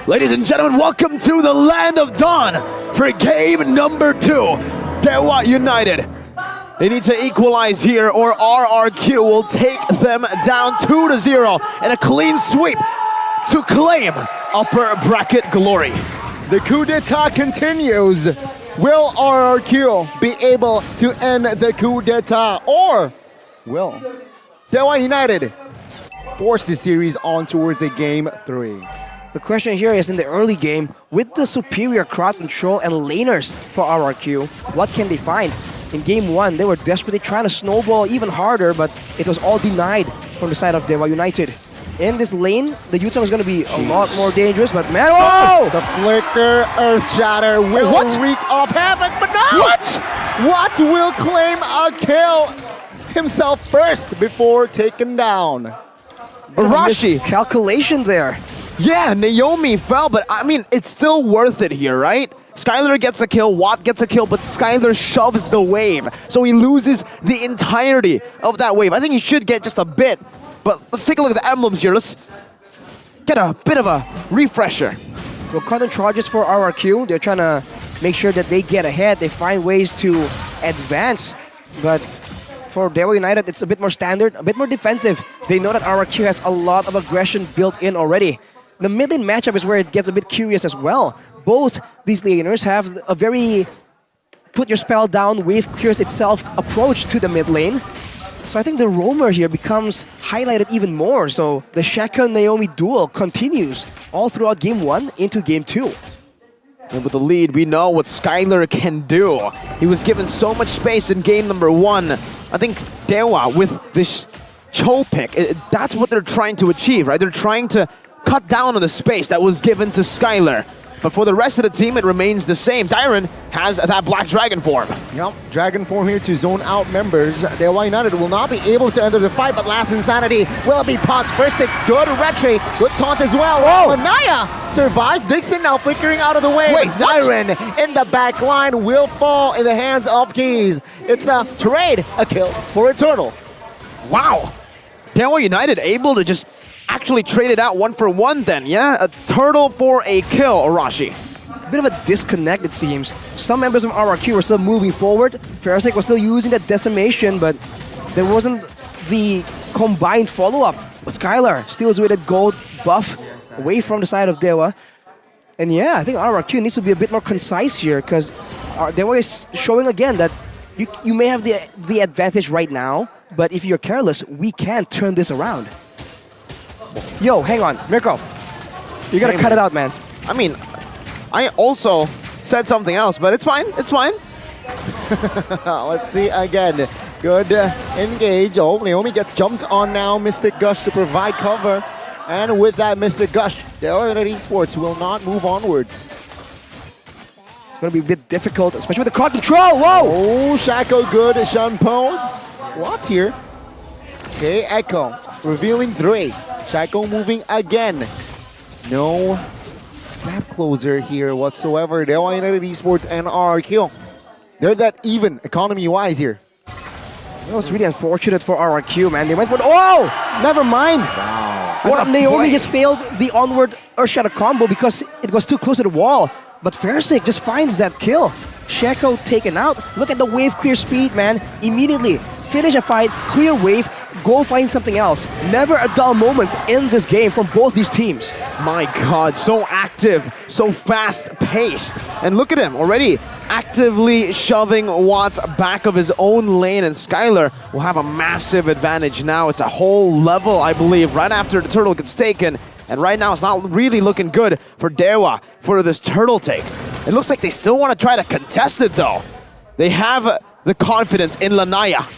Ladies and gentlemen, welcome to the Land of Dawn for game number 2. Dewa United. They need to equalize here or RRQ will take them down 2-0 and a clean sweep to claim upper bracket glory. The coup d'etat continues. Will RRQ be able to end the coup d'etat, or will Dewa United force the series on towards a game 3? The question here is, in the early game, with the superior crowd control and laners for RRQ, what can they find? In game 1, they were desperately trying to snowball even harder, but it was all denied from the side of Dewa United. In this lane, the Yutong is going to be a lot more dangerous, but man, whoa! The Flicker Earth Shatter will wreak off havoc, but no! What will claim a kill himself first before taken down? Arashi. Calculation there. Yeah, Naomi fell, but I mean, it's still worth it here, right? Skylar gets a kill, Watt gets a kill, but Skylar shoves the wave. So he loses the entirety of that wave. I think he should get just a bit, but let's take a look at the emblems here. Let's get a bit of a refresher. Well, cutting charges for RRQ. They're trying to make sure that they get ahead. They find ways to advance, but for Dewa United, it's a bit more standard, a bit more defensive. They know that RRQ has a lot of aggression built in already. The mid-lane matchup is where it gets a bit curious as well. Both these laners have a very put your spell down, wave clears itself approach to the mid lane. So I think the roamer here becomes highlighted even more. So the Shaka-Naomi duel continues all throughout game 1 into game 2. And with the lead, we know what Skylar can do. He was given so much space in game number 1. I think Dewa with this Cho pick, that's what they're trying to achieve, right? They're trying to cut down on the space that was given to Skylar. But for the rest of the team, it remains the same. Dyron has that Black Dragon form. Yep, Dragon form here to zone out members. Dewa United will not be able to enter the fight, but Last Insanity will be popped. First 6, good retry, good taunt as well. Oh, Lanaya survives. Dixon now flickering out of the way. Wait, Dyron in the back line will fall in the hands of Keys. It's a trade, a kill for Eternal. Wow. Dewa United able to just actually trade it out 1-for-1 then, yeah? A turtle for a kill, Arashi. Bit of a disconnect, it seems. Some members of RRQ were still moving forward. Ferrasic was still using that decimation, but there wasn't the combined follow-up. But Skylar steals with a gold buff away from the side of Dewa. And yeah, I think RRQ needs to be a bit more concise here, because Dewa is showing again that you may have the advantage right now, but if you're careless, we can turn this around. Yo, hang on, Mirko. You gotta cut it out, man. I mean, I also said something else, but it's fine, it's fine. Let's see again. Good engage. Oh, Naomi gets jumped on now. Mystic Gush to provide cover. And with that Mystic Gush, Dewa United Esports will not move onwards. It's gonna be a bit difficult, especially with the crowd control. Whoa! Oh, Shaco good. Shanpo. What here? Okay, Echo revealing 3. Shaco moving again. No gap closer here whatsoever. Dewa United Esports and RRQ. They're that even economy-wise here. That was really unfortunate for RRQ, man. They went for oh! Never mind. Wow. I thought Naomi just failed the onward Earth Shatter combo because it was too close to the wall. But Ferrasic just finds that kill. Shaco taken out. Look at the wave clear speed, man. Immediately finish a fight, clear wave, go find something else. Never a dull moment in this game from both these teams. My God, so active, so fast-paced. And look at him, already actively shoving Watt back of his own lane, and Skylar will have a massive advantage now. It's a whole level, I believe, right after the turtle gets taken. And right now, it's not really looking good for Dewa for this turtle take. It looks like they still want to try to contest it, though. They have the confidence in Lanaya.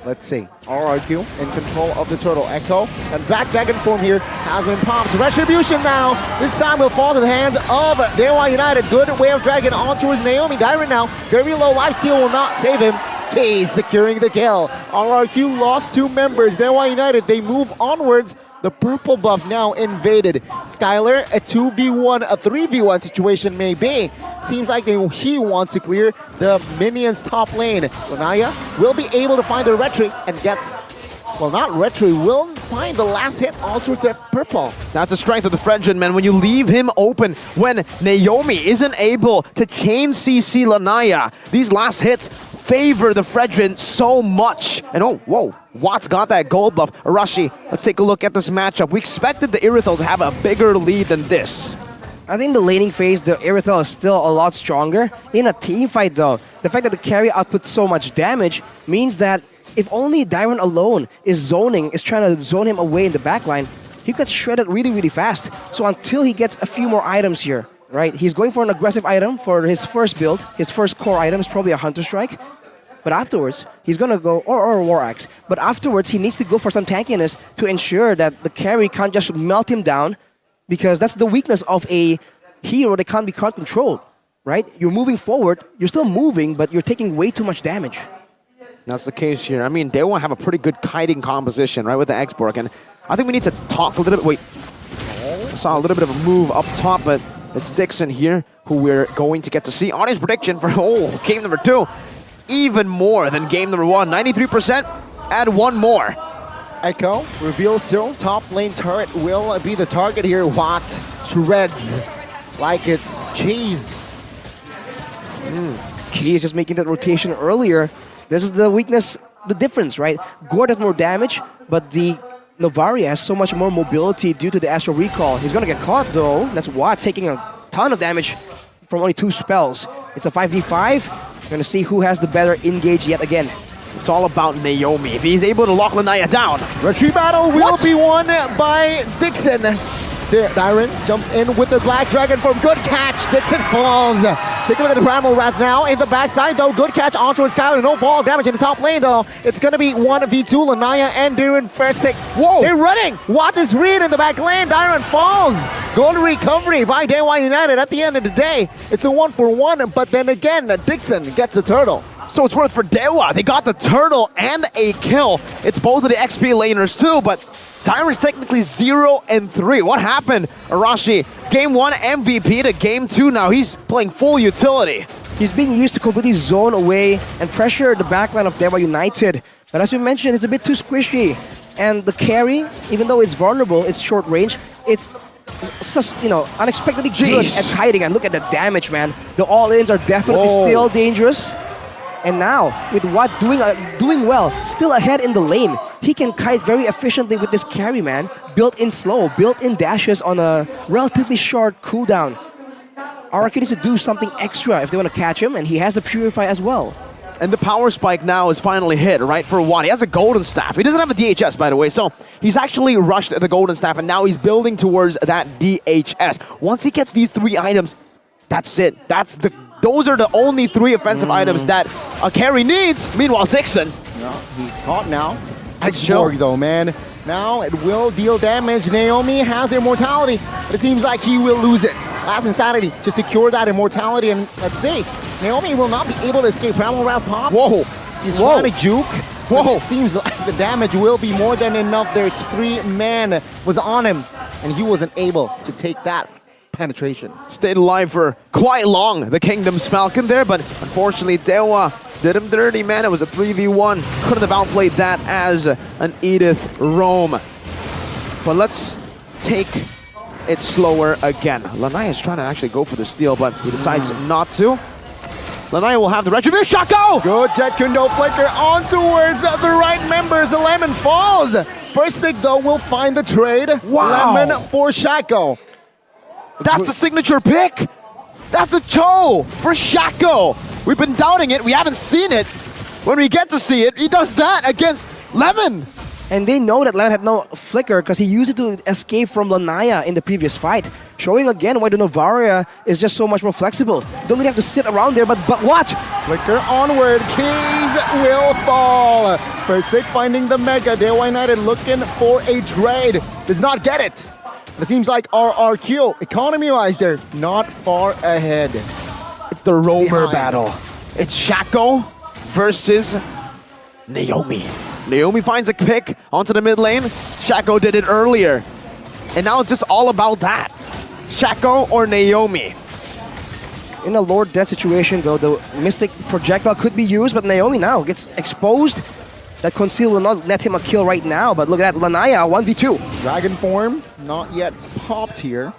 Let's see. RRQ in control of the turtle. Echo and Black Dragon form here has been popped. Retribution now. This time will fall to the hands of Dewa United. Good Wave Dragon on towards Naomi. Dyron now. Very low lifesteal will not save him. He's securing the kill. RRQ lost 2 members. Dewa United, they move onwards. The purple buff now invaded. Skylar, a 2v1, a 3v1 situation may be. Seems like he wants to clear the minions top lane. Lanaya will be able to find the retry and gets Well, not Retro. Will find the last hit all towards that purple. That's the strength of the Fredrin, man. When you leave him open, when Naomi isn't able to chain CC Lanaya, these last hits favor the Fredrin so much. And oh, whoa, Watts got that gold buff. Arashi, let's take a look at this matchup. We expected the Irithel to have a bigger lead than this. I think the laning phase, the Irithel is still a lot stronger. In a team fight though, the fact that the carry outputs so much damage means that if only Dyron alone is trying to zone him away in the backline, he gets shredded really, really fast. So until he gets a few more items here, right? He's going for an aggressive item for his first build. His first core item is probably a Hunter Strike. But afterwards, he's gonna go, or a War Axe. But afterwards, he needs to go for some tankiness to ensure that the carry can't just melt him down, because that's the weakness of a hero that can't be crowd controlled, right? You're moving forward, you're still moving, but you're taking way too much damage. That's the case here. I mean, they will have a pretty good kiting composition, right, with the X-Borg. And I think we need to talk a little bit. Wait, I saw a little bit of a move up top, but it's Dixon here who we're going to get to see on his prediction for game number 2. Even more than game number 1. 93%, add one more. Echo reveals still. Top lane turret will be the target here. Watt shreds like it's cheese. He is just making that rotation earlier. This is the weakness, the difference, right? Gord has more damage, but the Novaria has so much more mobility due to the Astral Recall. He's gonna get caught though. That's Watt taking a ton of damage from only 2 spells. It's a 5v5. We're gonna see who has the better engage yet again. It's all about Naomi. If he's able to lock Lanaya down. Retreat battle will be won by Dixon. There, Dyron jumps in with the Black Dragon for good catch. Dixon falls. Take a look at the Primal Wrath now in the backside though. Good catch on towards Skyler. No fall of damage in the top lane though. It's gonna be 1v2. Lanaya and Dyron first take. Whoa! They're running. Watts is read in the back lane. Dyron falls. Gold recovery by Dewa United. At the end of the day, it's a 1-for-1. But then again, Dixon gets the turtle. So it's worth for Dewa. They got the turtle and a kill. It's both of the XP laners too, but Dyron's technically 0-3. What happened, Arashi? Game 1 MVP to game 2 now. He's playing full utility. He's being used to completely zone away and pressure the backline of Dewa United. But as we mentioned, it's a bit too squishy. And the carry, even though it's vulnerable, it's short range, it's just, unexpectedly good at hiding. And look at the damage, man. The all-ins are definitely still dangerous. And now, with Watt doing well, still ahead in the lane, he can kite very efficiently with this carry, man. Built-in slow, built-in dashes on a relatively short cooldown. RRQ needs to do something extra if they want to catch him, and he has the Purify as well. And the power spike now is finally hit, right, for Watt. He has a golden staff. He doesn't have a DHS, by the way, so he's actually rushed the golden staff, and now he's building towards that DHS. Once he gets these 3 items, that's it. Those are the only 3 offensive items that a carry needs. Meanwhile, Dixon. No, he's caught now. Nice Borg though, man. Now it will deal damage. Naomi has the immortality, but it seems like he will lose it. Last Insanity to secure that immortality, and let's see. Naomi will not be able to escape Primal Wrath pop. Whoa. He's trying to juke. Whoa. It seems like the damage will be more than enough. Their 3-man was on him, and he wasn't able to take that penetration. Stayed alive for quite long, the Kingdom's Falcon there, but unfortunately Dewa did him dirty, man. It was a 3v1. Couldn't have outplayed that as an Edith Rome. But let's take it slower again. Lanaya is trying to actually go for the steal, but he decides not to. Lanaya will have the Retribution Shako! Good Jet Kundo flicker on towards the right members. Lemon falls. First Sig though will find the trade. Wow. Lemon for Shako. That's the signature pick! That's the Cho for Shako! We've been doubting it, we haven't seen it. When we get to see it, he does that against Lemon! And they know that Lemon had no flicker because he used it to escape from Lanaya in the previous fight. Showing again why the Novaria is just so much more flexible. Don't really have to sit around there, but watch! Flicker onward, Keys will fall. First Sig finding the Mega. Dewa United looking for a trade. Does not get it. It seems like RRQ, economy-wise, they're not far ahead. It's the Roamer Behind. battle. It's Shako versus Naomi. Naomi finds a pick onto the mid lane. Shako did it earlier. And now it's just all about that. Shako or Naomi? In a Lord Death situation though, the Mystic Projectile could be used, but Naomi now gets exposed. that Conceal will not net him a kill right now. But look at that, Lanaya 1v2. Dragon form, not yet popped here.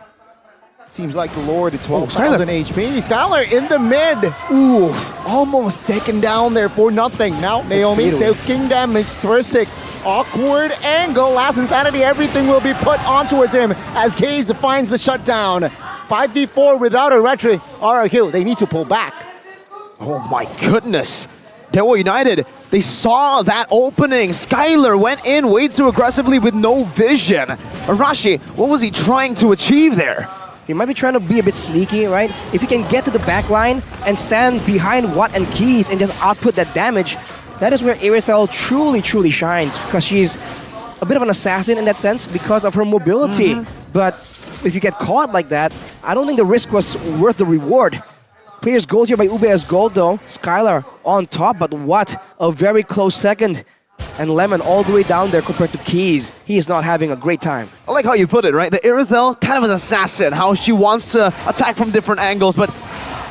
Seems like the Lord at 12,000 HP. Skylar in the mid. Ooh, almost taken down there for nothing. Now Naomi soaking damage. Sversik, awkward angle. Last Insanity, everything will be put on towards him as Kaze finds the shutdown. 5v4 without a retry. RRQ, they need to pull back. Oh my goodness. Dewa United, they saw that opening. Skylar went in way too aggressively with no vision. Arashi, what was he trying to achieve there? He might be trying to be a bit sneaky, right? If he can get to the back line and stand behind Watt and Keys and just output that damage, that is where Irithel truly shines, because she's a bit of an assassin in that sense because of her mobility. But if you get caught like that, I don't think the risk was worth the reward. Players gold here by Ube as gold though. Skylar on top, but what a very close second. And Lemon all the way down there compared to Keys. He is not having a great time. I like how you put it, right? The Irithel, kind of an assassin, how she wants to attack from different angles, but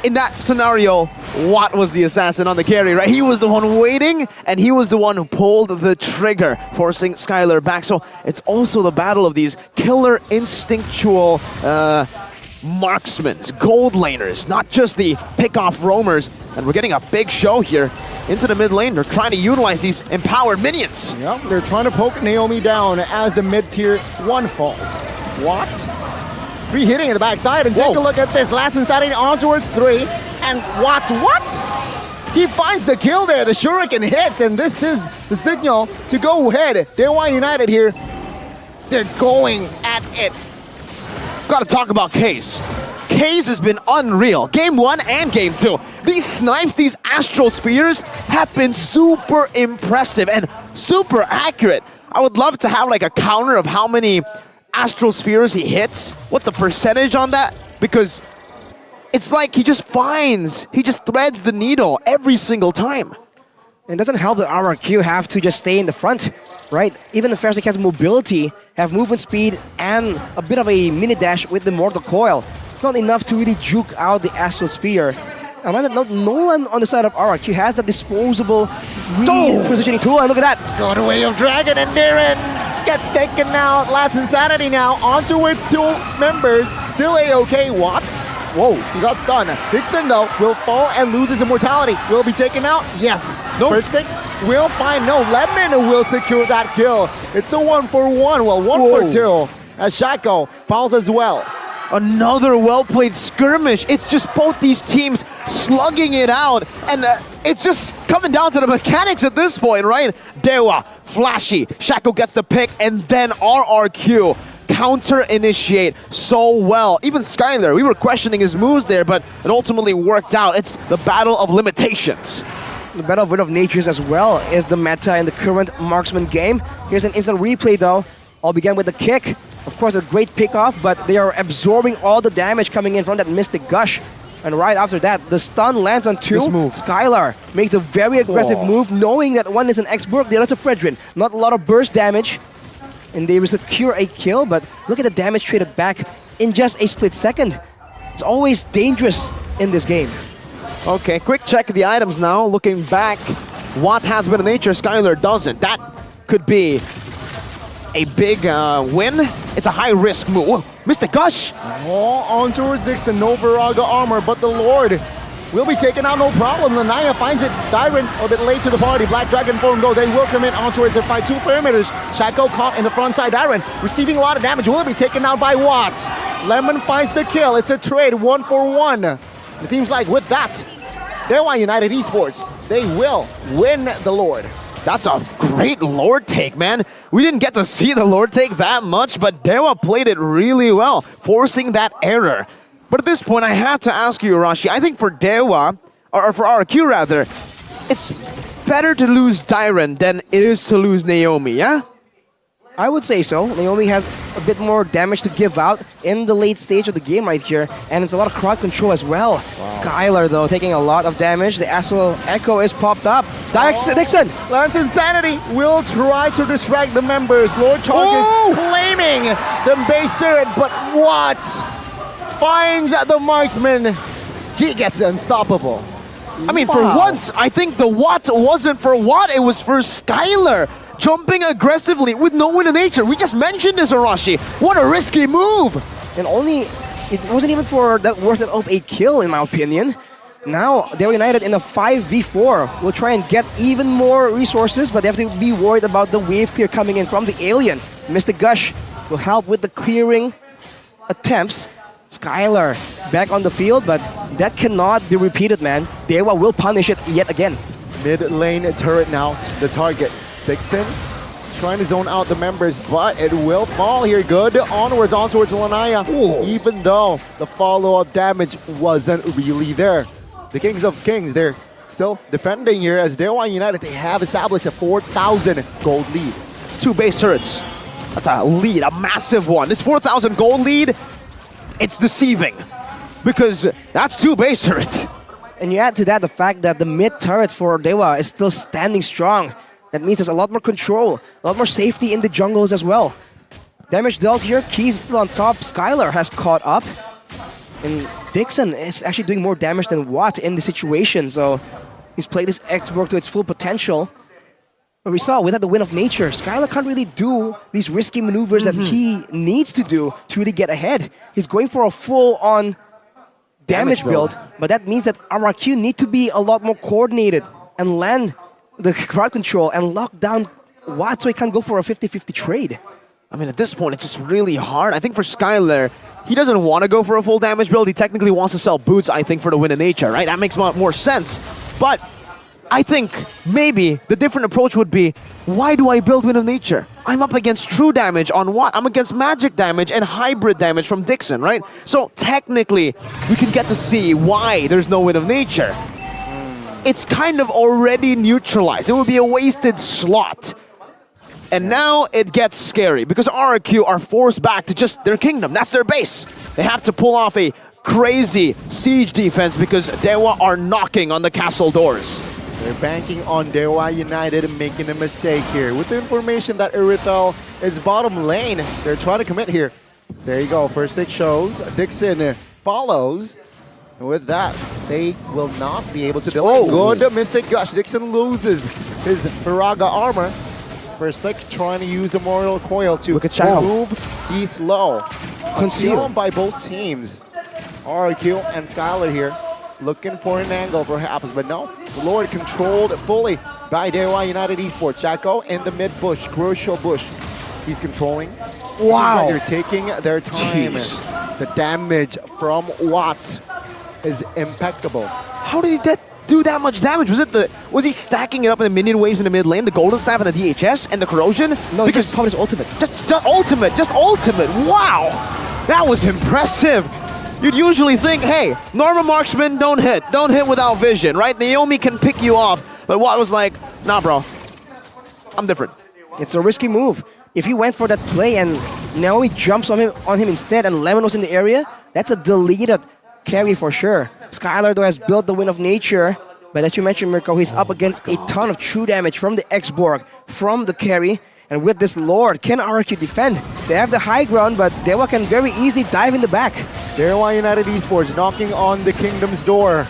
in that scenario, Watt was the assassin on the carry, right? He was the one waiting, and he was the one who pulled the trigger, forcing Skylar back. So it's also the battle of these killer instinctual marksmen, gold laners, not just the pick-off roamers. And we're getting a big show here into the mid lane. They're trying to utilize these empowered minions. Yep, they're trying to poke Naomi down as the mid-tier 1 falls. What? 3 hitting in the backside, and take a look at this. Last Insanity on towards 3, and what? He finds the kill there. The Shuriken hits, and this is the signal to go ahead. Dewa United here, they're going at it. Gotta talk about Kaze. Kaze has been unreal. Game 1 and Game 2. These snipes, these astral spheres have been super impressive and super accurate. I would love to have like a counter of how many astral spheres he hits. What's the percentage on that? Because it's like he just threads the needle every single time. It doesn't help that RRQ have to just stay in the front, right? Even if Fersik has mobility, have movement speed, and a bit of a mini dash with the Mortal Coil. It's not enough to really juke out the Astral Sphere. And on that note, no one on the side of RRQ has that disposable positioning tool, and look at that. Good way of Dragon, and Darren gets taken out. Last Insanity now on towards 2 members. Still A-OK. What? Whoa, he got stunned. Dixon, though, will fall and lose his immortality. Will be taken out? Yes. Versik will find no. Lemon will secure that kill. It's a 1-for-1. Well, 1-for-2. As Shaco falls as well. Another well-played skirmish. It's just both these teams slugging it out, and it's just coming down to the mechanics at this point, right? Dewa, flashy, Shaco gets the pick, and then RRQ counter-initiate so well. Even Skylar, we were questioning his moves there, but it ultimately worked out. It's the battle of limitations. The battle of Will of Natures as well is the meta in the current marksman game. Here's an instant replay though. All began with the kick. Of course, a great pick-off, but they are absorbing all the damage coming in from that Mystic Gush. And right after that, the stun lands on 2. Skylar makes a very aggressive move, knowing that one is an X-Burg, the other is a Fredrin. Not a lot of burst damage, and they will secure a kill, but look at the damage traded back in just a split second. It's always dangerous in this game. Okay, quick check of the items now. Looking back, Watt has Will of Nature, Skylar doesn't. That could be a big win. It's a high-risk move. Whoa, Mystic Gush! Oh, on towards Dixon, no Viraga armor, but the Lord will be taken out, no problem. Lanaya finds it. Dyron a bit late to the party. Black Dragon form go. They will come in on towards their fight. 2 perimeters. Shaco caught in the front side. Dyron receiving a lot of damage. Will be taken out by Watts. Lemon finds the kill. It's a trade, 1-for-1. It seems like with that, Dewa United Esports, they will win the Lord. That's a great Lord take, man. We didn't get to see the Lord take that much, but Dewa played it really well, forcing that error. But at this point, I have to ask you, Arashi, I think for Dewa, or for RQ rather, it's better to lose Dyron than it is to lose Naomi, yeah? I would say so. Naomi has a bit more damage to give out in the late stage of the game right here, and it's a lot of crowd control as well. Skylar, though, taking a lot of damage. The Astral Echo is popped up. Dixon! Lance Insanity will try to distract the members. Lord Chalk is claiming the base turret, but what? Finds the marksman. He gets unstoppable. I mean, for Wow. once, I think the what wasn't for what, it was for Skylar. Jumping aggressively with no win in nature. We just mentioned this, Arashi. What a risky move! And it wasn't even for that worth it of a kill, in my opinion. Now, Dewa United in a 5v4 will try and get even more resources, but they have to be worried about the wave clear coming in from the alien. Mystic Gush will help with the clearing attempts. Skylar back on the field, but that cannot be repeated, man. Dewa will punish it yet again. Mid lane turret now, the target. Dixon trying to zone out the members, but it will fall here. Good onwards, on towards Lanaya. Even though the follow-up damage wasn't really there. The Kings of Kings, they're still defending here as Dewa United, they have established a 4,000 gold lead. It's 2 base turrets. That's a lead, a massive one. This 4,000 gold lead, it's deceiving. Because that's 2 base turrets. And you add to that the fact that the mid turret for Dewa is still standing strong. That means there's a lot more control, a lot more safety in the jungles as well. Damage dealt here, Keys is still on top, Skylar has caught up. And Dixon is actually doing more damage than Watt in the situation, so he's played this X-Borg to its full potential. But we saw without the Wind of Nature, Skylar can't really do these risky maneuvers that he needs to do to really get ahead. He's going for a full-on damage build, but that means that RRQ need to be a lot more coordinated and land the crowd control and lock down Watt so he can go for a 50-50 trade. I mean, at this point, it's just really hard. I think for Skylar, he doesn't want to go for a full damage build. He technically wants to sell boots, I think, for the Wind of Nature, right? That makes more sense. But I think maybe the different approach would be, why do I build Wind of Nature? I'm up against true damage on what? I'm against magic damage and hybrid damage from Dixon, right? So technically, we can get to see why there's no Wind of Nature. It's kind of already neutralized. It would be a wasted slot. And now it gets scary because RRQ are forced back to just their kingdom. That's their base. They have to pull off a crazy siege defense because Dewa are knocking on the castle doors. They're banking on Dewa United and making a mistake here. With the information that Irithel is bottom lane, they're trying to commit here. There you go, first 6 shows. Dixon follows. And with that, they will not be able to delay. Good Mystic Gush. Dixon loses his Viraga armor. First Slick trying to use the Memorial Coil to move the slow. Concealed by both teams. RRQ and Skylar here. Looking for an angle perhaps, but no. Lord controlled fully by Dewa United Esports. Jacko in the mid bush, crucial bush. He's controlling. Wow. They're taking their time. Jeez. The damage from Watt is impeccable. How did he do that much damage? Was he stacking it up in the minion waves in the mid lane, the golden staff and the DHS and the corrosion? No, because probably his ultimate. Just ultimate. Wow, that was impressive. You'd usually think, hey, normal marksman don't hit without vision, right? Naomi can pick you off, but Watt was like, nah, bro, I'm different. It's a risky move. If he went for that play and Naomi jumps on him instead and Lemon was in the area, that's a deleted carry for sure. Skylar though has built the Wind of Nature, but as you mentioned, Mirko, he's up against a ton of true damage from the X-Borg, from the carry, and with this Lord, can RRQ defend? They have the high ground, but Dewa can very easily dive in the back. Dewa United Esports knocking on the kingdom's door.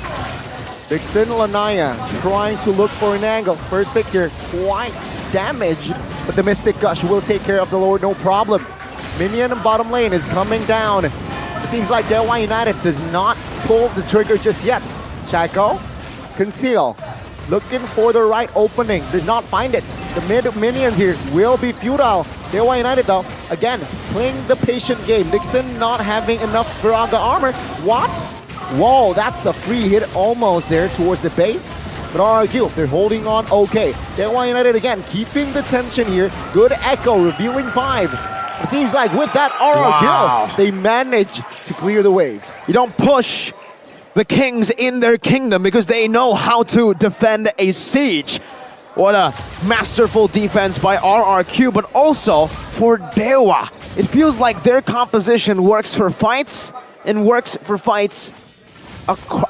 Dixon Lanaya trying to look for an angle. First Sick here, quite damaged, but the Mystic Gush will take care of the Lord, no problem. Minion bottom lane is coming down. It seems like Dewa United does not pull the trigger just yet. Chaco, conceal. Looking for the right opening, does not find it. The mid minions here will be futile. Dewa United though, again, playing the patient game. Dixon not having enough Viraga armor. What? Whoa, that's a free hit almost there towards the base. But RRQ, they're holding on okay. Dewa United again, keeping the tension here. Good echo, revealing 5. It seems like with that RRQ, they manage to clear the wave. You don't push the kings in their kingdom because they know how to defend a siege. What a masterful defense by RRQ, but also for Dewa. It feels like their composition works for fights and works for fights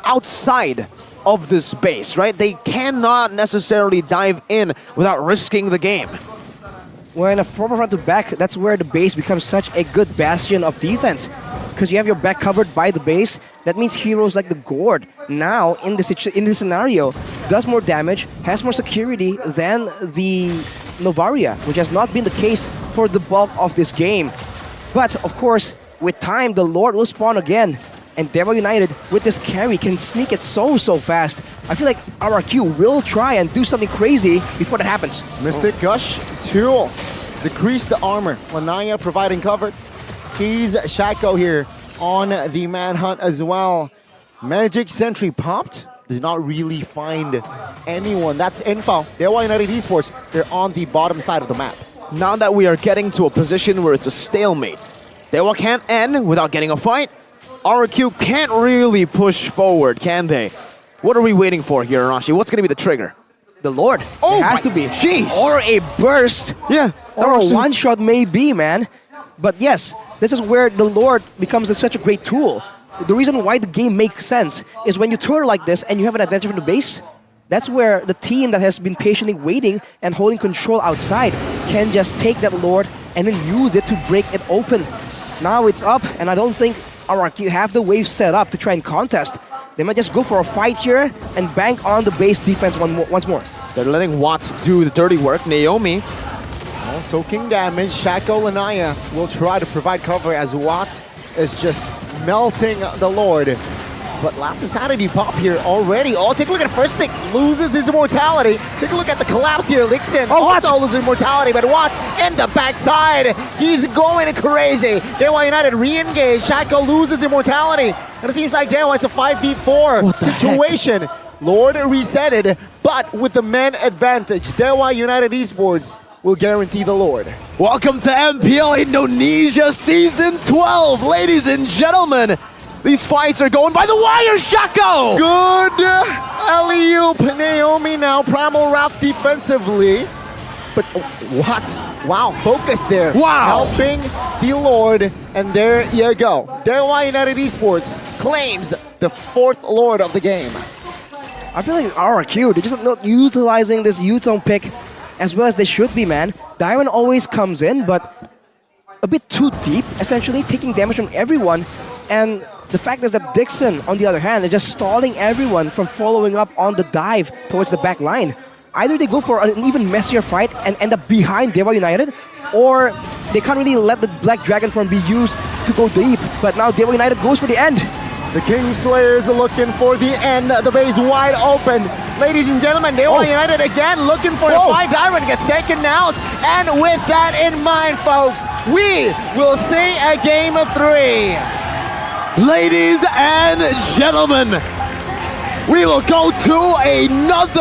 outside of this base, right? They cannot necessarily dive in without risking the game. when a proper front to back, that's where the base becomes such a good bastion of defense. Because you have your back covered by the base, that means heroes like the Gourd now in this scenario does more damage, has more security than the Novaria, which has not been the case for the bulk of this game. But of course, with time, the Lord will spawn again. And Dewa United, with this carry, can sneak it so fast. I feel like RRQ will try and do something crazy before that happens. Mystic Gush to decrease the armor. Lanaya providing cover. Tease Shaco here on the manhunt as well. Magic Sentry popped. Does not really find anyone. That's info. Dewa United Esports, they're on the bottom side of the map. Now that we are getting to a position where it's a stalemate, Dewa can't end without getting a fight. RRQ can't really push forward, can they? What are we waiting for here, Arashi? What's going to be the trigger? The Lord. Oh, it has my- to be. jeez. Or a burst. Yeah. Or a one-shot maybe, man. But yes, this is where the Lord becomes such a great tool. The reason why the game makes sense is when you turn like this and you have an advantage from the base, that's where the team that has been patiently waiting and holding control outside can just take that Lord and then use it to break it open. Now it's up, and I don't think RRQ have the wave set up to try and contest. They might just go for a fight here and bank on the base defense once more. They're letting Watts do the dirty work. Naomi, Soaking damage. Shaco Lanaya will try to provide cover as Watt is just melting the Lord. But Last Insanity pop here already. Oh, take a look at First Stick. Loses his immortality. Take a look at the collapse here. Lixin also loses immortality, but Watt in the backside. He's going crazy. Dewa United re-engage. Shaco loses immortality. And it seems like Dewa, it's a 5v4 situation. Lord resetted, but with the men advantage. Dewa United Esports will guarantee the Lord. welcome to MPL Indonesia Season 12. Ladies and gentlemen, these fights are going by the wire, Shaco! Good alley-oop. Naomi now Primal Wrath defensively. But what? Wow, focus there. Wow. Helping the Lord, and there you go. Dewa United Esports claims the 4th Lord of the game. I feel like RRQ, they're just not utilizing this Yutong pick as well as they should be, man. Diamond always comes in, but a bit too deep, essentially, taking damage from everyone. And the fact is that Dixon, on the other hand, is just stalling everyone from following up on the dive towards the back line. Either they go for an even messier fight and end up behind Dewa United, or they can't really let the Black Dragon form be used to go deep. But now Dewa United goes for the end. The Kingslayers are looking for the end. The base wide open. Ladies and gentlemen, Dewa United again looking for the fight. Diamond gets taken out. And with that in mind, folks, we will see a game of 3. Ladies and gentlemen, we will go to another